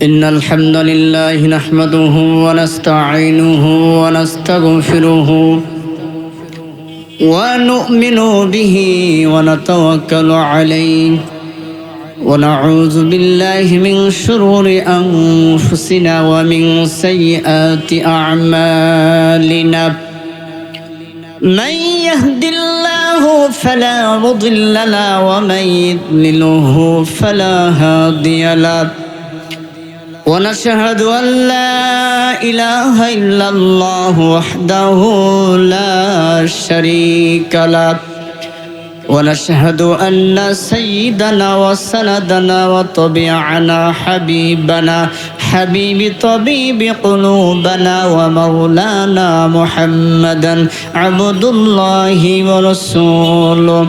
إن الحمد لله نحمده ونستعينه ونستغفره ونؤمن به ونتوكل عليه ونعوذ بالله من شرور أنفسنا ومن سيئات أعمالنا من يهد الله فلا مضل له ومن يضلله فلا هادي له ونشهد أن لا إله إلا الله وحده لا شريك له ونشهد أن سيدنا وسندنا وطبيعنا حبيبنا حبيب طبيب قلوبنا ومولانا محمدا عبد الله ورسوله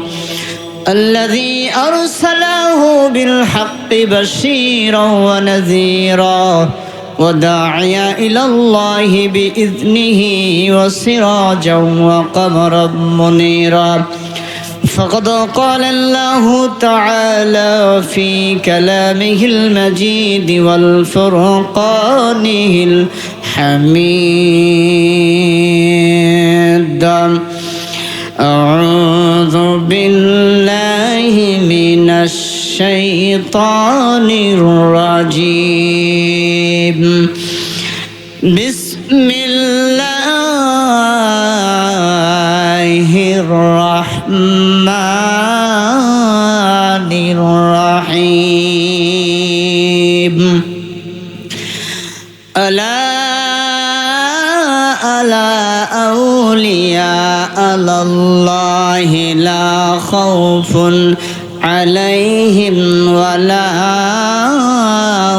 الذي أرسله بالحق بشيرا ونذيرا وداعيا إلى الله بإذنه وسراجا وقمرا منيرا فقد قال الله تعالى في كلامه المجيد والفرقانه الحميد أعوذ بالله من الشيطان الرجيم بسم الله الرحمن الرحيم ألا أولياء الله لا خوف عليهم ولا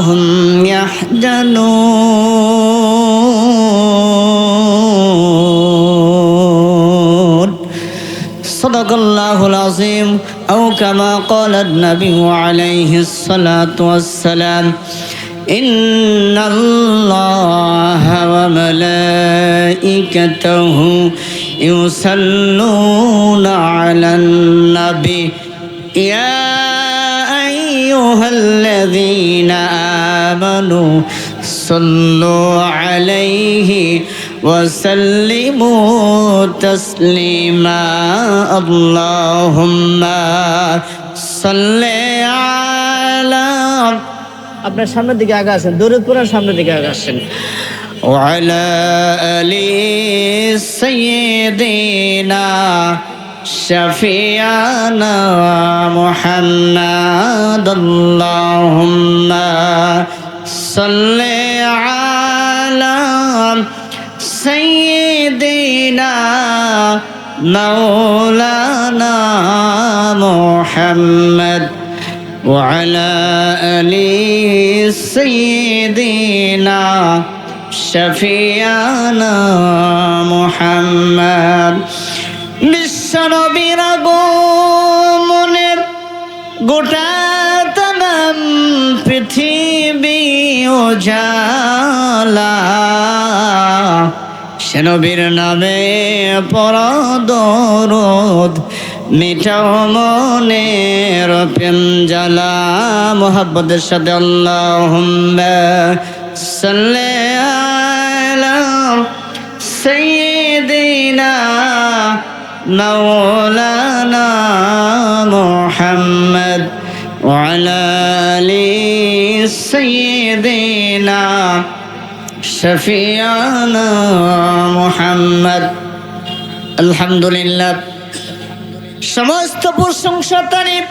هم يحزنون صدق الله العظيم أو كما قال النبي عليه الصلاة والسلام إن الله وملائكته يصلون على النبي يا أيها الذين آمنوا صلوا عليه وسلموا تسليما اللهم صل على আপনার সামনের দিকে আগে আসেন দরুদ পড়ার সামনের দিকে আগে আসেন وعلى آل سيدنا شفيعنا محمد اللهم صل على سيدنا مولانا محمد وعلى آل سيدنا شفيعنا محمد বিশ্বনবীর আগমনের গোটা তামাম পৃথিবী উজালা সে নবীর নামে পড়ো দরুদ মিটাও মনের প্রেম জ্বালা মোহাব্বতের সাথে আল্লাহুম্মা সাল্লি আলা সাইয়্যিদিনা مولانا محمد وعلى آل سيدنا شفيعنا محمد الحمد لله সমস্ত প্রশংসা তারিফ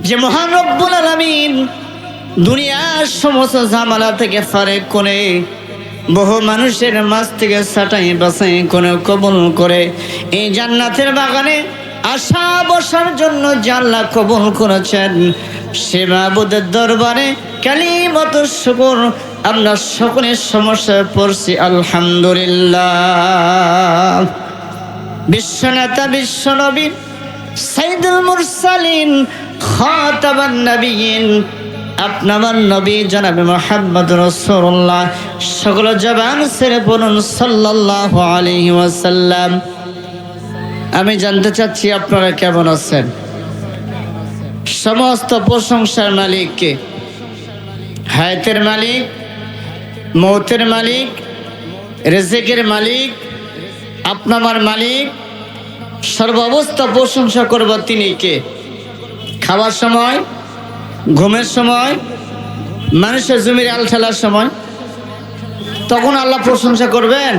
যে মহান রব্বুল আলামিন দুনিয়ার সমস্ত ঝামেলা থেকে ফারেক করে বহু মানুষের মাঝ থেকে ছাঁটাই বাছাই করে কবুল করে এই জান্নাতের বাগানে আশা বসার জন্য যে আল্লাহ কবুল করেছেন সে মাবুদের দরবারে কালিমাতুশ শুকর আমরা সকলের সমস্যায় পড়ছি আলহামদুলিল্লাহ। বিশ্বনেতা বিশ্বনবী সাইয়্যিদুল মুরসালিন খাতাবান নবিয়্যিন আপনার নবী জনাবে মুহাম্মদ রাসূলুল্লাহ সকল জবান ছেড়ে পড়ুন সাল্লাল্লাহু আলাইহি ওয়াসাল্লাম। আমি জানতে চাচ্ছি আপনারা কেমন আছেন? সমস্ত প্রশংসার মালিক কে? হায়াতের মালিক, মৌতের মালিক, রিজিকের মালিক, আপনার মালিক, সর্বাবস্থা প্রশংসা করব তিনি কে? খাওয়ার সময়, ঘুমের সময়, মানুষের জমির আল ঠেলার সময়, তখন আল্লাহ প্রশংসা করবেন?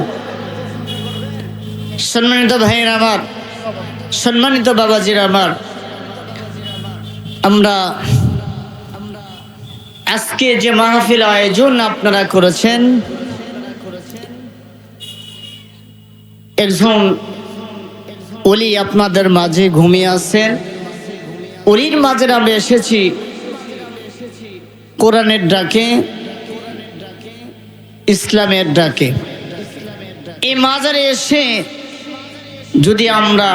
সম্মানিত ভাইয়ের আমার, সম্মানিত বাবাজির আমার, আমরা আজকে যে মাহফিল আয়োজন আপনারা করেছেন, একজন ওলি আপনাদের মাঝে ঘুমিয়ে আছেন। ওলির মাঝে আমরা এসেছি কোরআনের ডাকে, ইসলামের ডাকে। এই মাজারে এসে যদি আমরা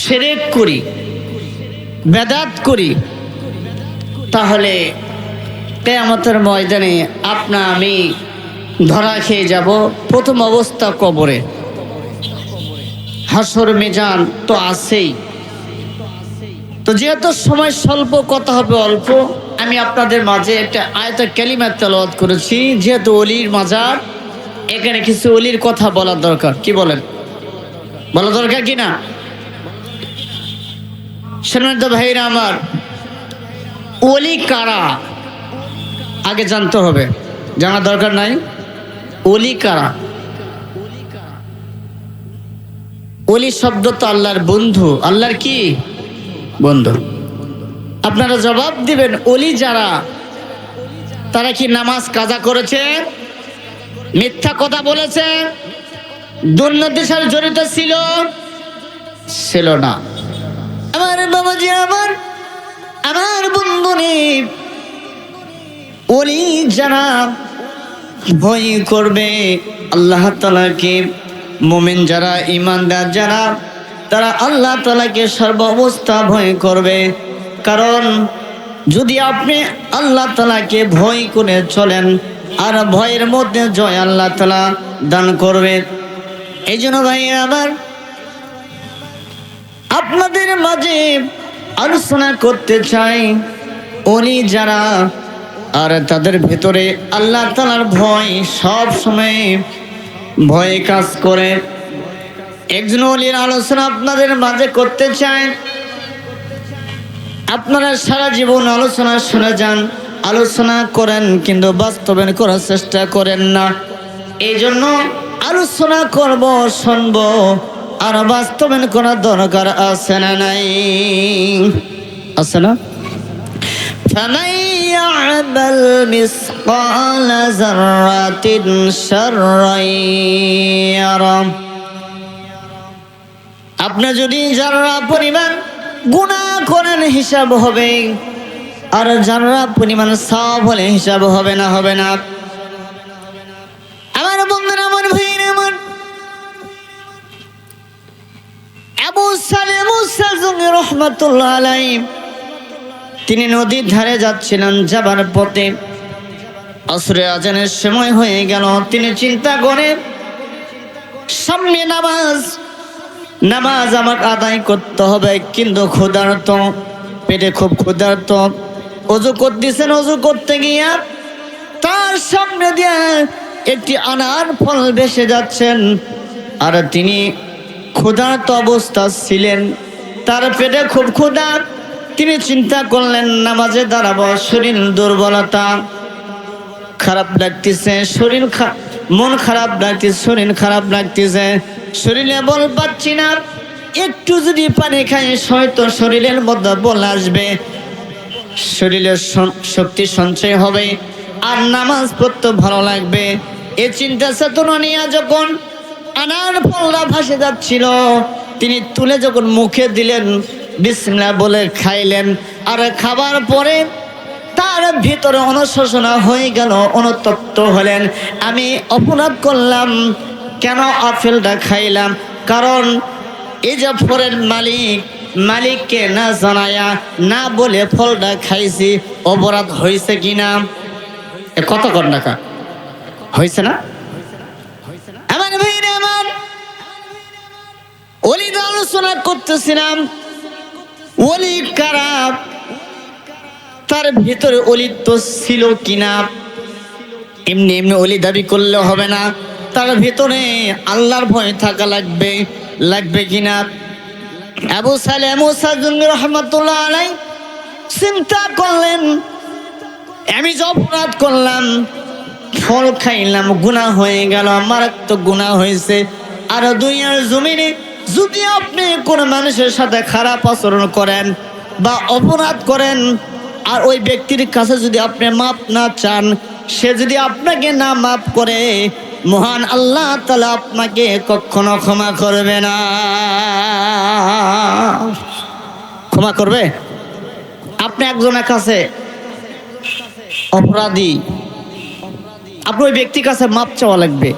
শিরক করি, বেদাত করি, তাহলে কিয়ামতের ময়দানে আপনা আমি ধরা খেয়ে যাব। প্রথম অবস্থা কবরে, হাসর মিজান তো আছেই। তো যেহেতু সময় স্বল্প, কথা হবে অল্প, আমি আপনাদের মাঝে একটা আয়াতে কালিমা তেলাওয়াত করেছি। যেহেতু ওলির মাজার, এখানে কিছু ওলির কথা বলা দরকার। কি বলেন? বলা দরকার কি না? সম্মানিত ভাইরা আমার, ওলি কারা আগে জানতে হবে, জানা দরকার নাই? ওলি কারা? ওলি শব্দ তো আল্লাহর বন্ধু। আল্লাহর কি বন্ধু? আপনারা জবাব দিবেন, ওলি যারা, তারা কি নামাজ কাজা করেছে, মিথ্যা কথা বলেছে, দুর্নীতির সাথে জড়িত ছিল না? আমার বাবাজি, আমার বন্ধুরে, ওলি যারা ভয় করবে আল্লাহ তাআলাকে, মুমিন যারা, ঈমানদার যারা, তারা আল্লাহ তাআলাকে সর্ব অবস্থা ভয় করবে। কারণ যদি আপনি আল্লাহ তাআলাকে ভয় করে চলেন, আর ভয়ের মধ্যে জয় আল্লাহ তাআলা দান করবে। এই জন্য ভাই আমার, আপনাদের মাঝে আলোচনা করতে চাই, ওলি যারা আর তাদের ভেতরে আল্লাহ তাআলার ভয় সব সময় ভয়ে কাজ করে। একজন ওলির আলোচনা আপনাদের মাঝে করতে চাই। আপনারা সারা জীবন আলোচনা শুনে যান, আলোচনা করেন, কিন্তু বাস্তবায়ন করার চেষ্টা করেন না। এই জন্য আলোচনা করব, শুনব, আর বাস্তবায়ন করার দরকার আছে না নাই? আছে না? فمن يعمل مثقال ذرة شرا يره। আপনি যদি যারা পরিমাণ গুনাহ করেন হিসাব হবে, আর যারা পরিমাণ সওয়াব হলে হিসাব হবে না? হবে না? আমার বন্ধুরা, আমার ভাইরা আমার, আবু সালেহ মুসাযুমি রাহমাতুল্লাহ আলাইহি, তিনি নদীর ধারে যাচ্ছিলেন, যাবার পথে আসরে আজানের সময় হয়ে গেল। তিনি চিন্তা করে, সামনে নামাজ আমাকে আদায় করতে হবে, কিন্তু ক্ষুধার্ত, পেটে খুব ক্ষুধার্ত। ওযু করতেছেন, ওযু করতে গিয়া তার সামনে দিয়ে একটি আনার ফল ভেসে যাচ্ছেন, আর তিনি ক্ষুধার্ত অবস্থা ছিলেন, তার পেটে খুব ক্ষুধা। তিনি চিন্তা করলেন, নামাজে দাঁড়াবো, শরীর দুর্বলতা, খারাপ লাগতেছে, মন খারাপ লাগতেছে, শরীর খারাপ লাগতেছে, শরীরে বল পাচ্ছি না, একটু যদি পানি খাই হয়তো শরীরের মধ্যে বল আসবে, শরীরের শক্তি সঞ্চয় হবে, আর নামাজ পড়তে ভালো লাগবে। এই চিন্তা চেতনা নিয়ে যখন আনার ফলটা ভাসে যাচ্ছিল, তিনি তুলে যখন মুখে দিলেন, বিসমিল্লাহ বলে খাইলেন, আর খাবার পরে তার ভিতরে অনুশোচনা হয়ে গেল, অনুতপ্ত হলেন, আমি অপরাধ করলাম, কেন আপেলটা খাইলাম? কারণ এই যে ফলের মালিককে না জানায়া, না বলে ফলটা খাইছি, অপরাধ হয়েছে কিনা? কত টাকা হয়েছে না? আমার ভাইরা আমার, ওলির আলোচনা করতেছিলাম। ওলি কারা? তার ভিতরে অলিত্ব ছিল কিনা। এমনি এমনি অলি দাবি করলে হবে না, তার ভিতরে আল্লাহর ভয় থাকা লাগবে, লাগবে কিনা। আবু সালেহ মুসা জুঙ্গি রহমাতুল্লাহ আলাইহি চিন্তা করলেন, আমি যে অপরাধ করলাম, ফল খাইলাম, গুনাহ হয়ে গেল, মারাত্মক গুনাহ হয়েছে। আর দুনিয়ার জমিনে যদি আপনি কোন মানুষের সাথে খারাপ আচরণ করেন বা অপরাধ করেন, আর ওই ব্যক্তির কাছে যদি আপনি মাপ না চান, সে যদি আপনাকে না মাপ করে, মহান আল্লাহ তাআলা আপনাকে কখনো ক্ষমা করবে না। ক্ষমা করবে? আপনি একজনের কাছে অপরাধী, আপনি ওই ব্যক্তির কাছে মাপ চাওয়া লাগবে।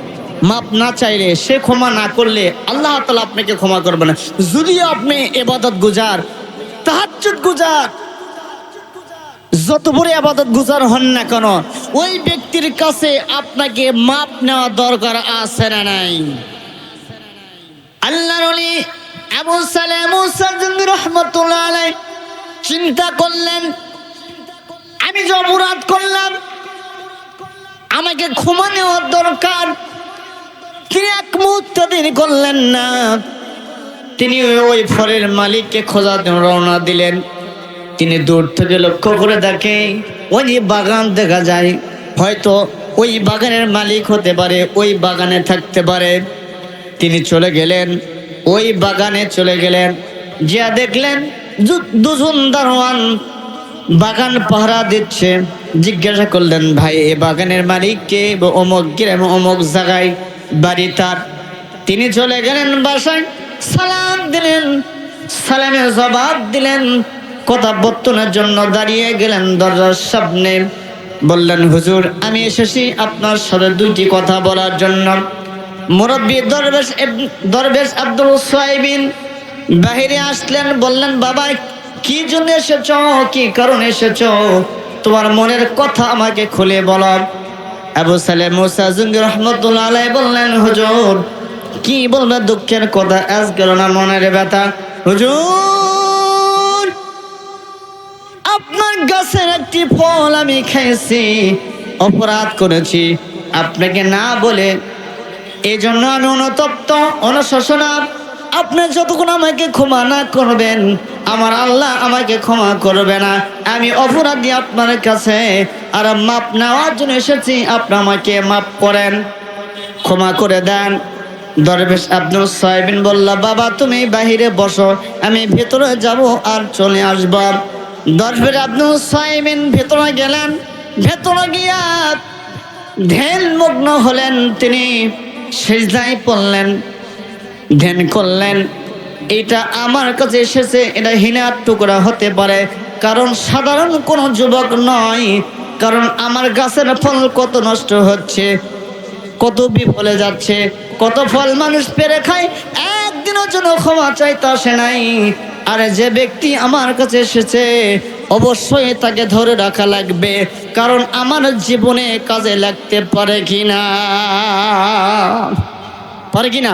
মাপ না চাইলে, সে ক্ষমা না করলে আল্লাহ তাআলা আপনাকে ক্ষমা করবে না। যদি আপনি ইবাদত গুজার, তাহাজ্জুদ গুজার, যত বড় ইবাদত গুজার হন না কেন, ওই ব্যক্তির কাছে আপনাকে মাপ নেওয়া দরকার আছে না নাই? আল্লাহর ওলি আবু সালেহ মুসা জুঙ্গি রাহমাতুল্লাহ আলাইহি চিন্তা করলেন, আমি যে অপরাধ করলাম, আমাকে ক্ষমা নেওয়ার দরকার। তিনি এক মুহূর্ত দেরি করলেন না, তিনি ওই ফলের মালিককে খোঁজার জন্য রওনা দিলেন। তিনি দূর থেকে লক্ষ্য করে দেখে ওই যে বাগান দেখা যায়, হয়তো ওই বাগানের মালিক হতে পারে, ওই বাগানে থাকতে পারে। তিনি চলে গেলেন, ওই বাগানে চলে গেলেন, যা দেখলেন দুজন দারোয়ান বাগান পাহারা দিচ্ছে। জিজ্ঞাসা করলেন, ভাই এ বাগানের মালিক কে? অমুক গ্রামে অমুক জায়গায় বাড়ি তার। তিনি চলে গেলেন বাসায়, সালাম দিলেন, সালামের জবাব দিলেন, কথা বর্তনের জন্য দাঁড়িয়ে গেলেন দরজার সামনে। বললেন, হুজুর আমি এসেছি আপনার সাথে দুইটি কথা বলার জন্য। মুরব্বী দরবেশ আব্দুল সাইবিন বাহিরে আসলেন, বললেন, বাবা কি জন্য এসেছ, কি কারণে এসেছ, তোমার মনের কথা আমাকে খুলে বলো। আবু সালেহ মুসা জুঙ্গি রাহমাতুল্লাহ আলাইহি বললেন, হুজুর কি বলবে, দুঃখের কথা, আজ গেল না মনের ব্যথা। হুজুর আপনার গাছের একটি ফল আমি খেয়েছি, অপরাধ করেছি আপনাকে না বলে, এই জন্য আমি অনুতপ্ত, অনুশোচনা। আপনি যতক্ষণ আমাকে ক্ষমা না করবেন, আমার আল্লাহ আমাকে ক্ষমা করবে না। আমি অপরাধী আপনার কাছে, আর মাপ নেওয়ার জন্য এসেছি, আপনি আমাকে মাপ করেন, ক্ষমা করে দেন। দরবেশ আব্দুল সাইবিন বলল, বাবা তুমি বাহিরে বসো, আমি ভেতরে যাব আর চলে আসব। দরবেশ আব্দুল সাইবিন ভেতরে গেলেন, ভেতরে গিয়া ধ্যান মগ্ন হলেন। তিনি সিজদায় পড়লেন, ধ্যান করলেন, এটা আমার কাছে এসেছে, এটা হিনার টুকরা হতে পারে, কারণ সাধারণ কোনো যুবক নয়। কারণ আমার গাছের ফল কত নষ্ট হচ্ছে, কত বিফলে যাচ্ছে, কত ফল মানুষ পেরে খায়, একদিনের জন্য ক্ষমা চাইতে আসে নাই। আর যে ব্যক্তি আমার কাছে এসেছে, অবশ্যই তাকে ধরে রাখা লাগবে, কারণ আমার জীবনে কাজে লাগতে পারে কিনা, পারে কিনা।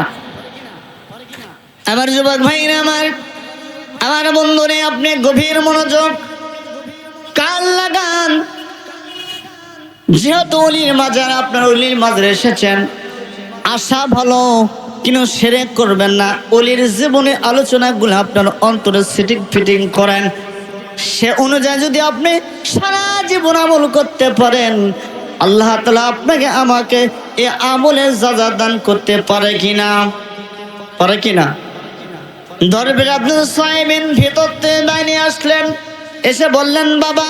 আমার যুবক ভাইরা, আমার বন্ধুরে, আপনি গভীর মনোযোগ কান লাগান। যেহেতু অলির মাজার, আপনার অলির মাজারে এসেছেন, আশা ভালো, কিন্তু শিরক করবেন না। অলির জীবনে আলোচনাগুলো আপনার অন্তরে সিটিং ফিটিং করেন, সে অনুযায়ী যদি আপনি সারা জীবন আমল করতে পারেন, আল্লাহ তাআলা আপনাকে আমাকে এ আমলের যাজা দান করতে পারে কিনা, পারে কিনা। দরবেশ আব্দুল সাইবিন ভিতর থেকে বাইরে আসলেন, এসে বললেন, বাবা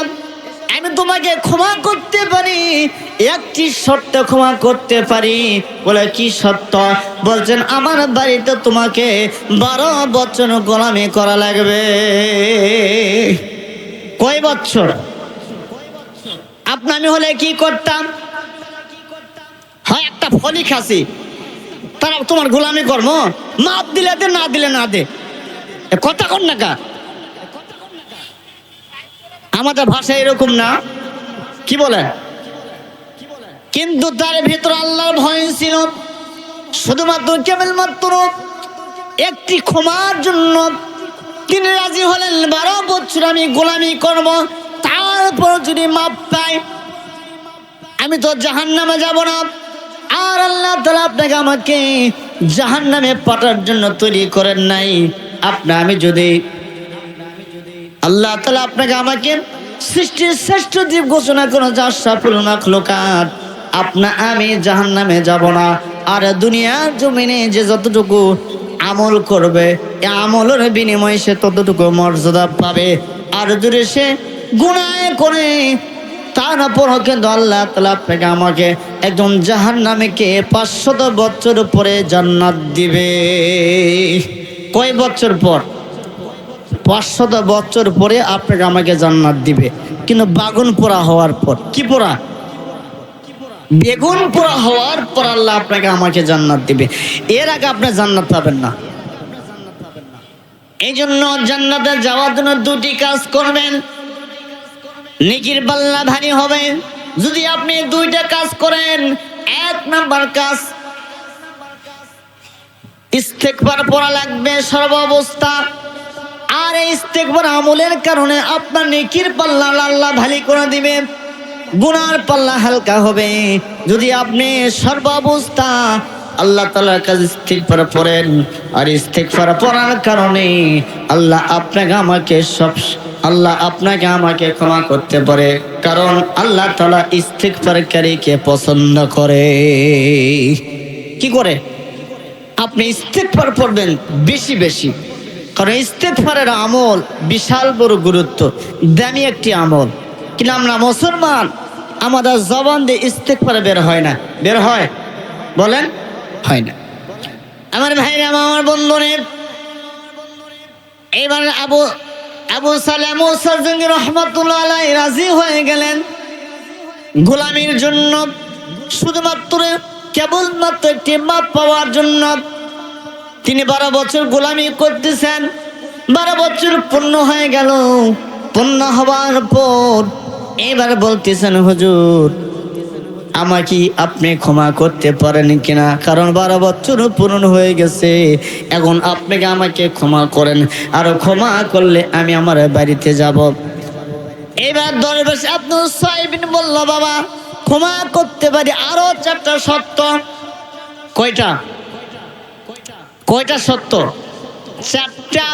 আমি তোমাকে ক্ষমা করতে পারি, একটি শর্ত ক্ষমা করতে পারি। বলে, কি শর্ত? বলছেন, আমার বাড়িতে তোমাকে 12 বছর গোলামি করা লাগবে। কয় বছর? আমি হলে কি করতাম? হয় একটা ফলি খাসি, তারা তোমার গোলামি কর্ম, মাপ দিলে দে, না দিলে না দে, কথা কর না কা। আমাদের ভাষা এরকম না, কি বলে? কিন্তু তার ভিতরে আল্লাহর ভয় ছিল, শুধুমাত্র কেবলমাত্র একটি ক্ষমার জন্য তিনি রাজি হলেন। 12 বছর আমি গোলামি করব, তার তারপর যদি মাপ পাই আমি তো জাহান্নামে যাব না। আর আল্লাহ তাআলা আপনাকে আমাকে জাহান্নামে পাঠার জন্য তৈরি করেন নাই। আমি যদি আল্লাহ তাআলা আপনাকে আমাকে সৃষ্টির শ্রেষ্ঠ জীব ঘোষণা করেন যে আশরাফুল মাখলুকাত, আমি জাহান্নামে যাব না। আর দুনিয়ার জমিনে যে যতটুকু আমল করবে এই আমলের বিনিময়ে সে ততটুকু মর্যাদা পাবে। আর যদি সে গুনাহ করে তারপরও কিন্তু আল্লাহ তাআলা আপনাকে আমাকে একজন জাহান্নামীকে 500 বছর পরে জান্নাত দিবে। কয় বছর পর? 500 বছর পরে আপনাকে আমাকে জান্নাত দিবে, কিন্তু বাগুন পোড়া হওয়ার পর। কি পোড়া? বেগুন পোড়া হওয়ার পর আল্লাহ আপনাকে আমাকে জান্নাত দিবে। এর আগে আপনি জান্নাত পাবেন না। এই জন্য জান্নাতে যাওয়ার জন্য দুটি কাজ করবেন, নেকির পাল্লা ভারী হবে যদি আপনি দুইটা কাজ করেন। 1 নাম্বার কাজ, ইস্তেগফার পড়া লাগবে সর্বাবস্থা। আর এই ইস্তেগফার আমলের কারণে আপনার নেকির পাল্লা আল্লাহ ভারী করে দিবে, গুনার পাল্লা হালকা হবে। যদি আপনি সর্বাবস্থা আল্লাহ তাআলার কাছে ইস্তেগফার পড়েন, আর ইস্তেগফার পড়ার কারণে আল্লাহ আপনাকে আমাকে ক্ষমা করতে পারে, কারণ আল্লাহ তাআলা ইস্তেগফারকারীকে পছন্দ করে। কি করে? আপনি ইস্তেগফার পড়বেন বেশি বেশি, কারণ ইস্তেগফারের আমল বিশাল বড় গুরুত্ব, দামি একটি আমল। কিন্তু আমরা মুসলমান, আমাদের জবান দিয়ে ইস্তেগফার বের হয় না। বের হয়? বলেন, হয় না। আমার ভাইরা, আমার বন্ধুরা, এবার আবু সালেহ মুসা জঙ্গি রাহমাতুল্লাহ আলাইহি রাজি হয়ে গেলেন গোলামির জন্য, শুধুমাত্র কেবলমাত্র একটি মাপ পাওয়ার জন্য। তিনি 12 বছর গোলামি করতেছেন। 12 বছর পূর্ণ হয়ে গেল। পূর্ণ হওয়ার পর এবার বলতেছেন, হুজুর আমাকে আপনি ক্ষমা করতে পারেন কিনা, কারণ 12 বছর পূর্ণ হয়ে গেছে। এখন আপনাকে আমাকে ক্ষমা করেন, আর ক্ষমা করলে আমি আমার বাড়িতে যাব। এবার দরবেশ আব্দুল সাইবিন বলল, বাবা ক্ষমা করতে পারি, আরো 4টা শর্ত। কয়টা? কয়টা শর্ত? 4টা।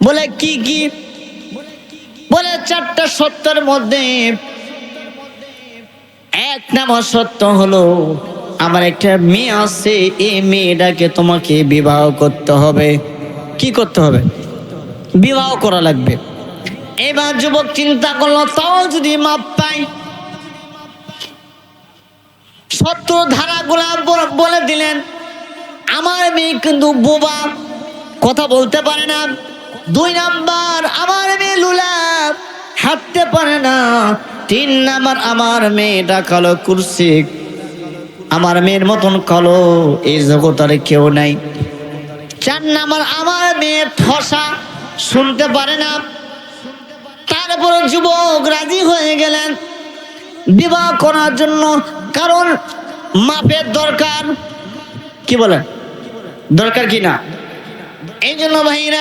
বলে কি কি? বলে 4টা শর্তের মধ্যে 1 নম্বর শর্ত হলো, আমার একটা মেয়ে আছে, এই মেয়েটাকে তোমাকে বিবাহ করতে হবে। কি করতে হবে? বিবাহ করা লাগবে। এবার যুবক চিন্তা করলো, তাও যদি মাপ পাই। শর্ত ধারাগুলা বলে দিলেন। আমার মেয়ে কিন্তু বোবা, কথা বলতে পারে না। 2 নাম্বার, আমার মেয়ে লুলা, হাঁটতে পারে না। 3 নাম্বার, আমার মেয়েটা কালো কুরসি, আমার মেয়ের মতন কালো এই জগতের কেউ নাই। 4 নাম্বার, আমার মেয়ে ঠসা, শুনতে পারে না। তারপরে যুবক রাজি হয়ে গেলেন বিবাহ করার জন্য, কারণ মাপের দরকার। কি বলেন? দরকার কি না? এই জন্য ভাইরা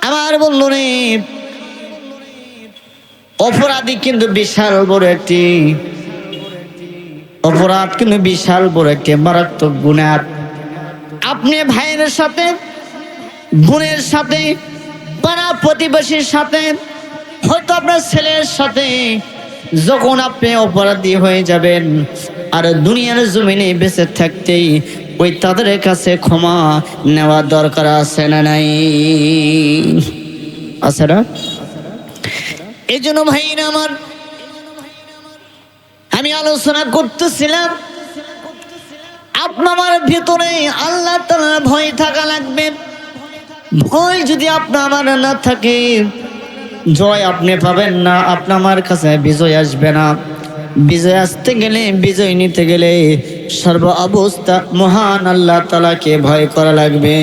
আমার বন্ধুরে, অপরাধী কিন্তু বিশাল বড় একটি অপরাধ, কিন্তু বিশাল বড় একটি মারাত্মক গুনাহ। আপনি ভাইয়ের সাথে, বোনের সাথে, পাড়া প্রতিবেশীর সাথে, হয়তো আপনার ছেলের সাথে যখন আপনি অপরাধী হয়ে যাবেন, আর দুনিয়ার জমিনে বেঁচে থাকতেই ওই তাদের কাছে ক্ষমা নেওয়া দরকার আছে না নাই? আছে না? এই জন্য ভাইরা আমি আলোচনা করতেছিলাম, আপনার ভিতরে আল্লাহ তাআলার ভয় থাকা লাগবে। ভয় যদি আপনার না থাকে, জয় আপনি পাবেন না, আপনার কাছে বিজয় আসবে না। বিজয় আসতে গেলে, বিজয় নিতে গেলে সর্ব অবস্থা মহান আল্লাহ তাআলাকে ভয় করা লাগবে।